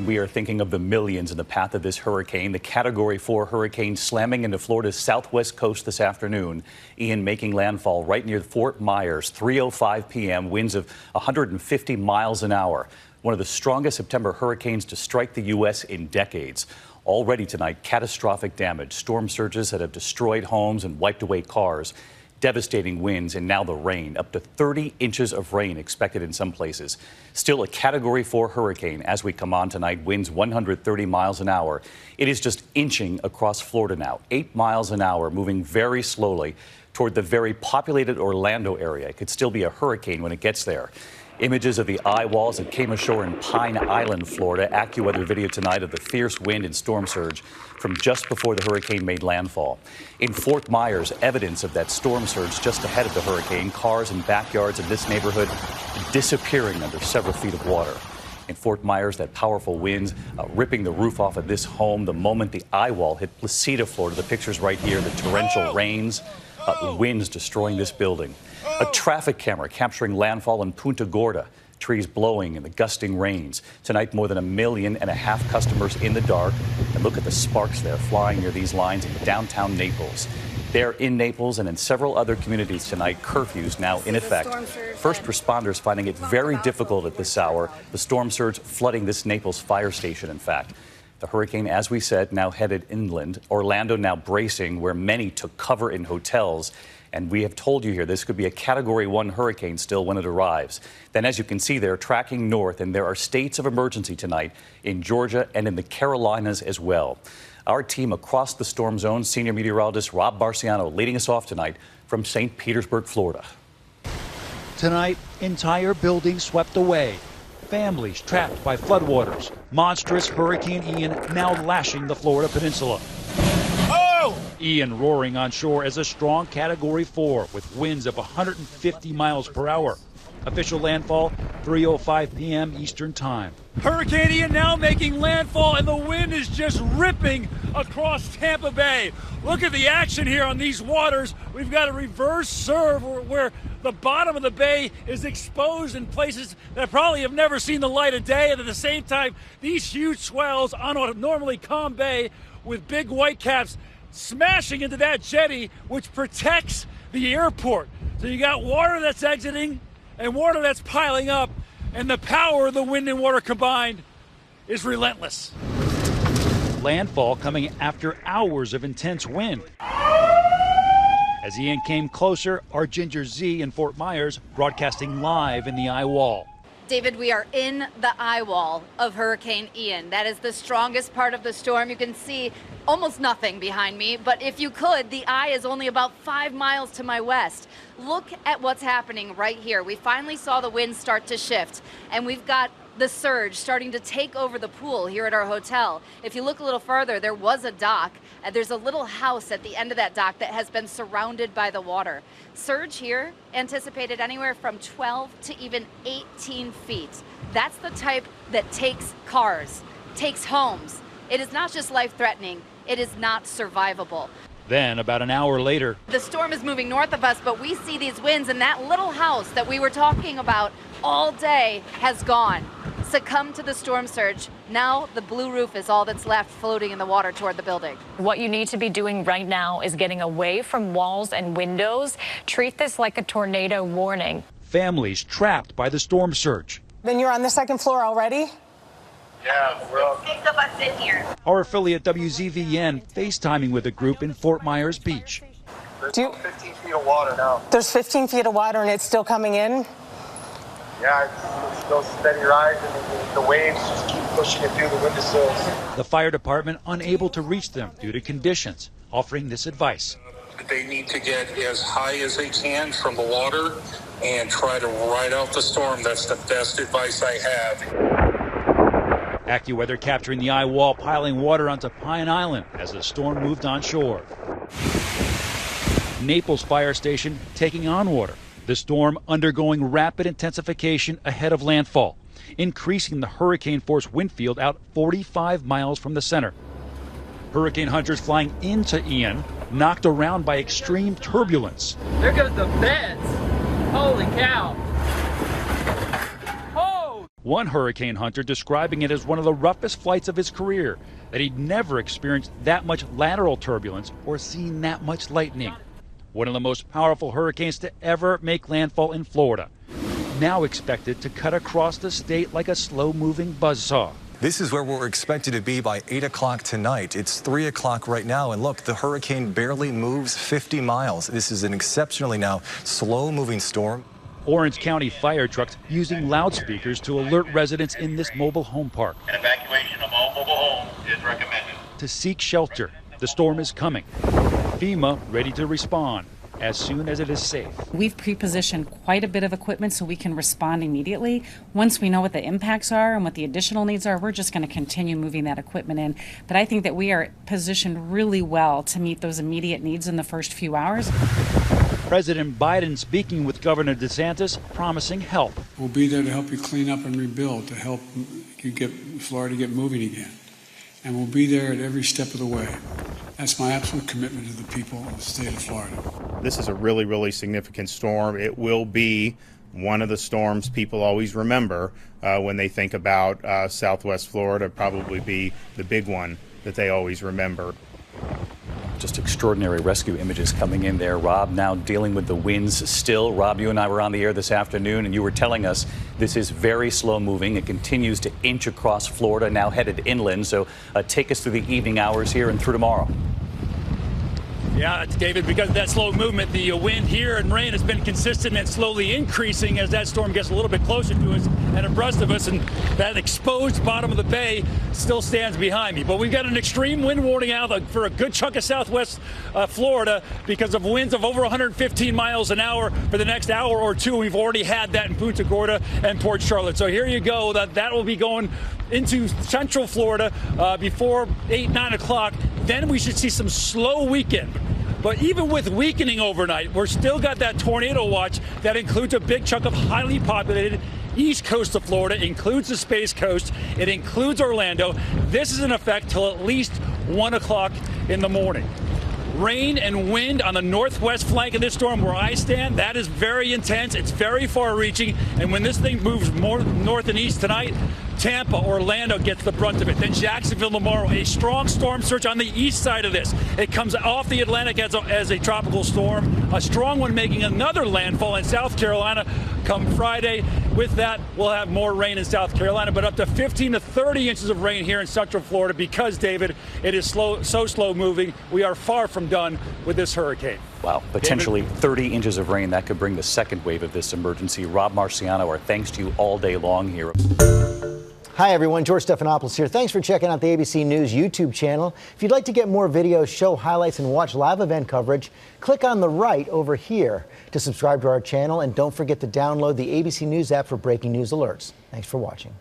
we are thinking of the millions in the path of this hurricane. The Category 4 hurricane slamming into Florida's southwest coast this afternoon. Ian making landfall right near Fort Myers, 3:05 p.m., winds of 150 miles an hour. One of the strongest September hurricanes to strike the U.S. in decades. Already tonight, catastrophic damage, storm surges that have destroyed homes and wiped away cars. Devastating winds and now the rain, up to 30 inches of rain expected in some places. Still a Category 4 hurricane as we come on tonight, winds 130 miles an hour. It is just inching across Florida now, 8 miles an hour, moving very slowly toward the very populated Orlando area. It could still be a hurricane when it gets there. Images of the eye walls that came ashore in Pine Island, Florida. AccuWeather video tonight of the fierce wind and storm surge from just before the hurricane made landfall. In Fort Myers, evidence of that storm surge just ahead of the hurricane. Cars and backyards in this neighborhood disappearing under several feet of water. In Fort Myers, that powerful winds ripping the roof off of this home the moment the eye wall hit Placida, Florida. The picture's right here, the torrential rains, winds destroying this building. A traffic camera capturing landfall in Punta Gorda. Trees blowing in the gusting rains. Tonight, more than 1.5 million customers in the dark. And look at the sparks there flying near these lines in downtown Naples. There in Naples and in several other communities tonight, curfews now in effect. First responders finding it very difficult at this hour. The storm surge flooding this Naples fire station, in fact. The hurricane, as we said, now headed inland. Orlando now bracing, where many took cover in hotels. And we have told you here this could be a Category 1 hurricane still when it arrives. Then, as you can see, they're tracking north, and there are states of emergency tonight in Georgia and in the Carolinas as well. Our team across the storm zone, senior meteorologist Rob Marciano, leading us off tonight from St. Petersburg, Florida. Tonight, entire buildings swept away. Families trapped by floodwaters. Monstrous Hurricane Ian now lashing the Florida peninsula. Ian roaring on shore as a strong Category 4 with winds of 150 miles per hour. Official landfall, 3:05 p.m. Eastern Time. Hurricane Ian now making landfall, and the wind is just ripping across Tampa Bay. Look at the action here on these waters. We've got a reverse serve where the bottom of the bay is exposed in places that probably have never seen the light of day. And at the same time, these huge swells on a normally calm bay with big white caps smashing into that jetty, which protects the airport. So you got water that's exiting and water that's piling up, and the power of the wind and water combined is relentless. Landfall coming after hours of intense wind. As Ian came closer, our Ginger Z in Fort Myers broadcasting live in the eye wall. David, we are in the eye wall of Hurricane Ian. That is the strongest part of the storm. You can see almost nothing behind me, but if you could, the eye is only about 5 miles to my west. Look at what's happening right here. We finally saw the wind start to shift, and we've got the surge starting to take over the pool here at our hotel. If you look a little further, there was a dock, and there's a little house at the end of that dock that has been surrounded by the water. Surge here anticipated anywhere from 12 to even 18 feet. That's the type that takes cars, takes homes. It is not just life-threatening, it is not survivable. Then, about an hour later, the storm is moving north of us, but we see these winds, and that little house that we were talking about all day has gone. Succumbed to the storm surge. Now the blue roof is all that's left floating in the water toward the building. What you need to be doing right now is getting away from walls and windows. Treat this like a tornado warning. Families trapped by the storm surge. Then you're on the second floor already? Yeah, well, 6 of us in here. Our affiliate WZVN FaceTiming with a group in Fort Myers Beach. there's 15 feet of water now. There's 15 feet of water and it's still coming in? Yeah, it's still steady rising, and the waves just keep pushing it through the windowsills. The fire department unable to reach them due to conditions, offering this advice. They need to get as high as they can from the water and try to ride out the storm. That's the best advice I have. AccuWeather capturing the eye wall piling water onto Pine Island as the storm moved on shore. Naples Fire Station taking on water. The storm undergoing rapid intensification ahead of landfall, increasing the hurricane-force wind field out 45 miles from the center. Hurricane hunters flying into Ian, knocked around by extreme turbulence. There goes the beds. Holy cow. One hurricane hunter describing it as one of the roughest flights of his career, that he'd never experienced that much lateral turbulence or seen that much lightning. One of the most powerful hurricanes to ever make landfall in Florida, now expected to cut across the state like a slow-moving buzzsaw. This is where we're expected to be by 8 o'clock tonight. It's 3 o'clock right now, and look, the hurricane barely moves 50 miles. This is an exceptionally now slow-moving storm. Orange County fire trucks using loudspeakers to alert residents in this mobile home park. An evacuation of all mobile homes is recommended. To seek shelter. The storm is coming. FEMA ready to respond as soon as it is safe. We've pre-positioned quite a bit of equipment so we can respond immediately. Once we know what the impacts are and what the additional needs are, we're just going to continue moving that equipment in. But I think that we are positioned really well to meet those immediate needs in the first few hours. President Biden speaking with Governor DeSantis, promising help. We'll be there to help you clean up and rebuild, to help you get Florida get moving again. And we'll be there at every step of the way. That's my absolute commitment to the people of the state of Florida. This is a really, really significant storm. It will be one of the storms people always remember when they think about Southwest Florida, probably be the big one that they always remember. Just extraordinary rescue images coming in there. Rob, now dealing with the winds still. Rob, you and I were on the air this afternoon, and you were telling us this is very slow moving. It continues to inch across Florida, now headed inland. So take us through the evening hours here and through tomorrow. Yeah, David, because of that slow movement, the wind here and rain has been consistent and slowly increasing as that storm gets a little bit closer to us and abreast of us, and that exposed bottom of the bay still stands behind me. But we've got an extreme wind warning out for a good chunk of southwest Florida because of winds of over 115 miles an hour for the next hour or two. We've already had that in Punta Gorda and Port Charlotte. So here you go. That will be going into central Florida before 8, 9 o'clock. Then we should see some slow weekend. But even with weakening overnight, we're still got that tornado watch that includes a big chunk of highly populated east coast of Florida, includes the Space Coast, it includes Orlando. This is in effect till at least 1 o'clock in the morning. Rain and wind on the northwest flank of this storm where I stand, that is very intense. It's very far reaching. And when this thing moves more north and east tonight, Tampa, Orlando gets the brunt of it. Then Jacksonville tomorrow, a strong storm surge on the east side of this. It comes off the Atlantic as a tropical storm, a strong one making another landfall in South Carolina come Friday. With that, we'll have more rain in South Carolina, but up to 15 to 30 inches of rain here in central Florida because, David, it is so slow moving. We are far from done with this hurricane. Wow, potentially 30 inches of rain. That could bring the second wave of this emergency. Rob Marciano, our thanks to you all day long here. Hi, everyone. George Stephanopoulos here. Thanks for checking out the ABC News YouTube channel. If you'd like to get more videos, show highlights, and watch live event coverage, click on the right over here to subscribe to our channel. And don't forget to download the ABC News app for breaking news alerts. Thanks for watching.